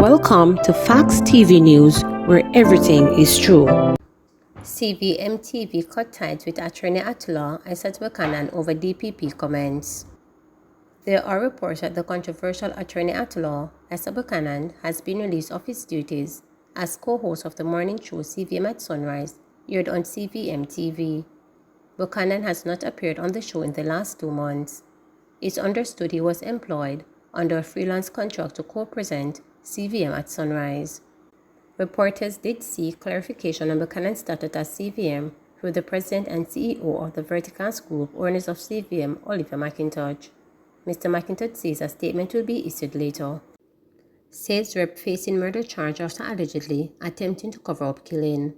Welcome to Facts TV News, where everything is true. CVM TV cut ties with attorney at law Isaac Buchanan over DPP comments. There are reports that the controversial attorney at law Isaac Buchanan has been released of his duties as co-host of the morning show CVM at Sunrise, aired on CVM TV. Buchanan has not appeared on the show in the last 2 months. It's understood he was employed under a freelance contract to co-present CVM at Sunrise. Reporters did seek clarification on Buchanan's status as CVM through the president and CEO of the Verticals Group, owners of CVM, Oliver McIntosh. Mr. McIntosh says a statement will be issued later. Sales rep facing murder charge after allegedly attempting to cover up killing.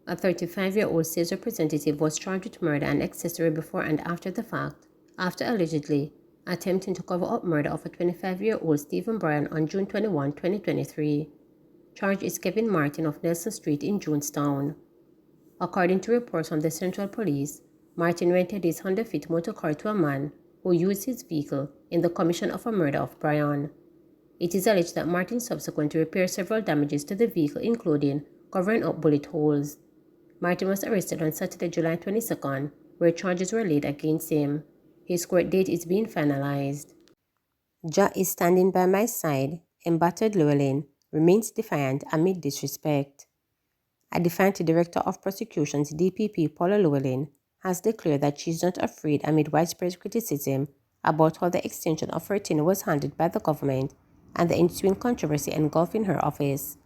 A 35-year-old sales representative was charged with murder and accessory before and after the fact, after allegedly attempting to cover up murder of a 25-year-old Stephen Bryan on June 21, 2023. Charge is Kevin Martin of Nelson Street in Jonestown. According to reports from the Central Police, Martin rented his Honda-Fit motor car to a man who used his vehicle in the commission of a murder of Bryan. It is alleged that Martin subsequently repaired several damages to the vehicle, including covering up bullet holes. Martin was arrested on Saturday, July 22nd, where charges were laid against him. His court date is being finalized. Jah is standing by my side, embattled Llewellyn remains defiant amid disrespect. A defiant Director of Prosecutions DPP Paula Llewellyn has declared that she is not afraid amid widespread criticism about how the extension of her tenure was handled by the government and the ensuing controversy engulfing her office.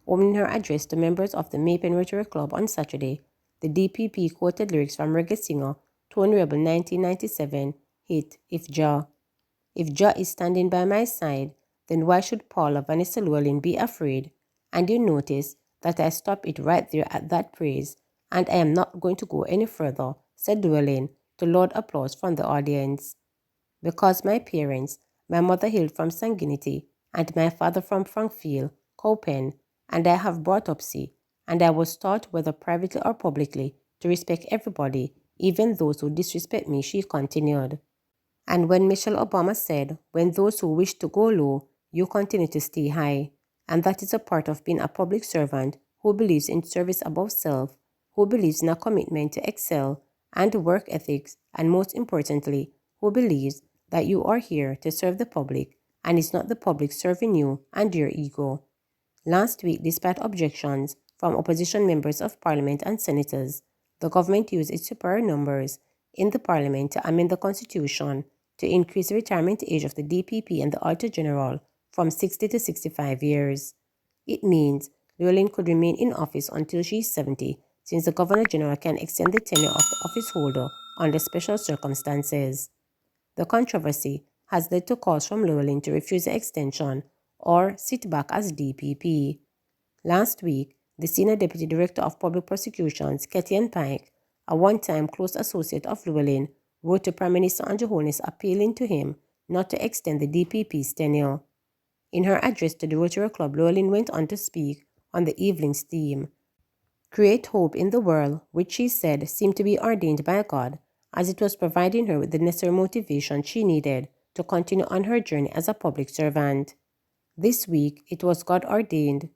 Opening her address to members of the Maypen Rotary Club on Saturday, the DPP quoted lyrics from reggae singer Tony Rebel 1997 hit If Jah is standing by my side, then why should Paula Vanessa Llewellyn be afraid? And you notice that I stop it right there at that praise, and I am not going to go any further, said Llewellyn to loud applause from the audience. Because my parents, my mother hailed from Sanguinity, and my father from Frankfield, Cowpen, and I have brought up C, and I was taught, whether privately or publicly, to respect everybody, even those who disrespect me, she continued. And when Michelle Obama said, when those who wish to go low, you continue to stay high. And that is a part of being a public servant who believes in service above self, who believes in a commitment to excel and work ethics, and most importantly, who believes that you are here to serve the public and it's not the public serving you and your ego. Last week, despite objections from opposition members of parliament and senators, the government used its superior numbers in the parliament to amend the constitution to increase the retirement age of the DPP and the Auditor General from 60 to 65 years. It means Llewellyn could remain in office until she is 70, since the Governor General can extend the tenure of the office holder under special circumstances. The controversy has led to calls from Llewellyn to refuse the extension or sit back as DPP. Last week, the Senior Deputy Director of Public Prosecutions, Kettian Pike, a one-time close associate of Llewellyn, wrote to Prime Minister Andrew Holness appealing to him not to extend the DPP's tenure. In her address to the Rotary Club, Llewellyn went on to speak on the evening's theme, Create Hope in the World, which she said seemed to be ordained by God, as it was providing her with the necessary motivation she needed to continue on her journey as a public servant. This week, it was God ordained.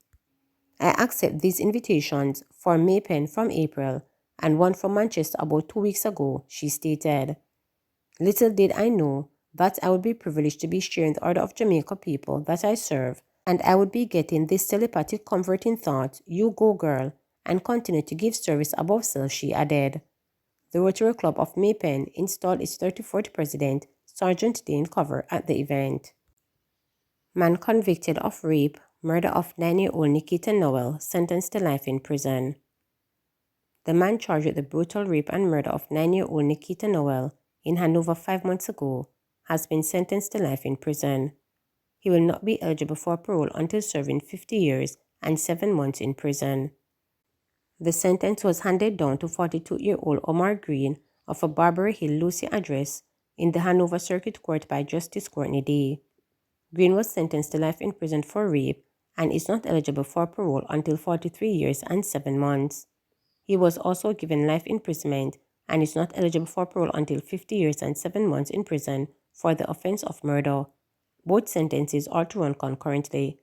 I accept these invitations for Maypen from April and one from Manchester about 2 weeks ago, she stated. Little did I know that I would be privileged to be sharing the order of Jamaica people that I serve, and I would be getting this telepathic comforting thought, you go girl, and continue to give service above self, she added. The Rotary Club of Maypen installed its 34th president, Sergeant Dane Cover, at the event. Man convicted of rape, murder of 9-year-old Nikita Noel, sentenced to life in prison. The man charged with the brutal rape and murder of 9-year-old Nikita Noel in Hanover 5 months ago has been sentenced to life in prison. He will not be eligible for parole until serving 50 years and 7 months in prison. The sentence was handed down to 42-year-old Omar Green of a Barbary Hill, Lucy address in the Hanover Circuit Court by Justice Courtney Day. Green was sentenced to life in prison for rape and is not eligible for parole until 43 years and 7 months. He was also given life imprisonment and is not eligible for parole until 50 years and 7 months in prison for the offense of murder. Both sentences are to run concurrently.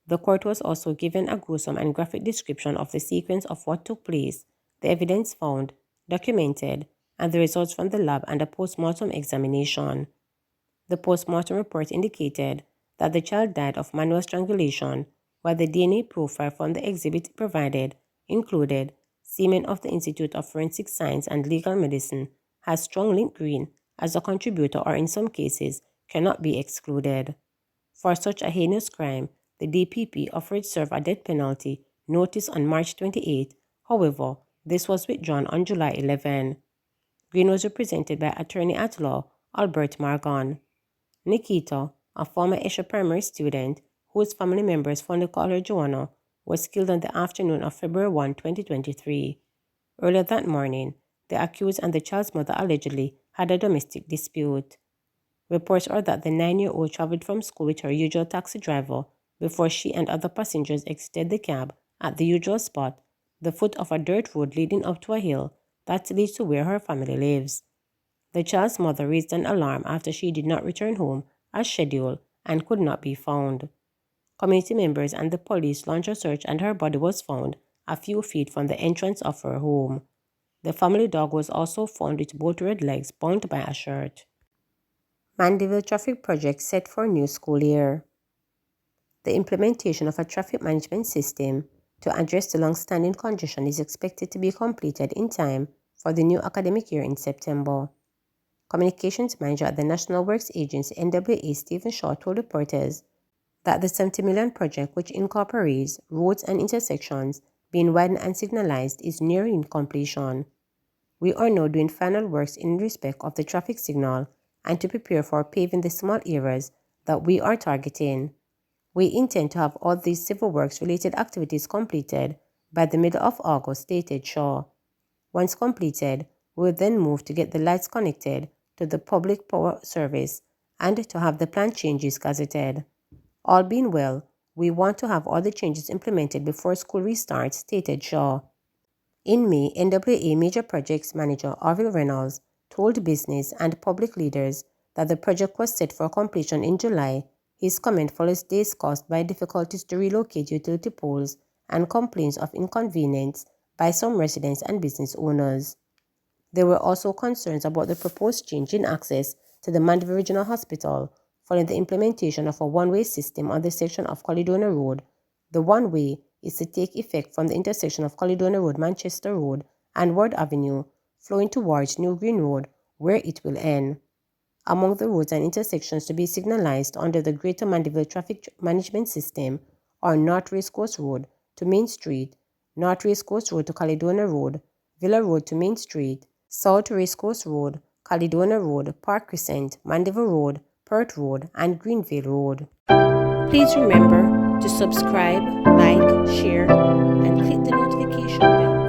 The court was also given a gruesome and graphic description of the sequence of what took place, the evidence found, documented, and the results from the lab and a post-mortem examination. The post-mortem report indicated that the child died of manual strangulation, while the DNA profile from the exhibit provided included semen of the Institute of Forensic Science and Legal Medicine, has strong link green as a contributor or in some cases cannot be excluded. For such a heinous crime, the DPP offered serve a death penalty notice on March 28. However, this was withdrawn on July 11. Green was represented by attorney at law Albert Margon. Nikita, a former Esher primary student whose family members fondly call her Joanna, was killed on the afternoon of February 1, 2023. Earlier that morning, the accused and the child's mother allegedly had a domestic dispute. Reports are that the 9-year-old traveled from school with her usual taxi driver before she and other passengers exited the cab at the usual spot, the foot of a dirt road leading up to a hill that leads to where her family lives. The child's mother raised an alarm after she did not return home as scheduled and could not be found. Community members and the police launched a search and her body was found a few feet from the entrance of her home. The family dog was also found with both red legs bound by a shirt. Mandeville traffic project set for new school year. The implementation of a traffic management system to address the long-standing congestion is expected to be completed in time for the new academic year in September. Communications Manager at the National Works Agency NWA Stephen Shaw told reporters that the $70 million project, which incorporates roads and intersections being widened and signalized, is nearing completion. We are now doing final works in respect of the traffic signal and to prepare for paving the small areas that we are targeting. We intend to have all these civil works related activities completed by the middle of August, stated Shaw. Once completed, we will then move to get the lights connected to the public power service and to have the planned changes gazetted. All being well, we want to have all the changes implemented before school restarts, stated Shaw. In May, NWA Major Projects Manager Orville Reynolds told business and public leaders that the project was set for completion in July. His comment follows days caused by difficulties to relocate utility poles and complaints of inconvenience by some residents and business owners. There were also concerns about the proposed change in access to the Mandeville Regional Hospital following the implementation of a one-way system on the section of Caledonia Road. The one-way is to take effect from the intersection of Caledonia Road, Manchester Road, and Ward Avenue, flowing towards New Green Road, where it will end. Among the roads and intersections to be signalized under the Greater Mandeville Traffic Management System are North Racecourse Road to Main Street, North Racecourse Road to Caledonia Road, Villa Road to Main Street, South Racecourse Road, Caledonia Road, Park Crescent, Mandeville Road, Perth Road, and Greenville Road. Please remember to subscribe, like, share, and click the notification bell.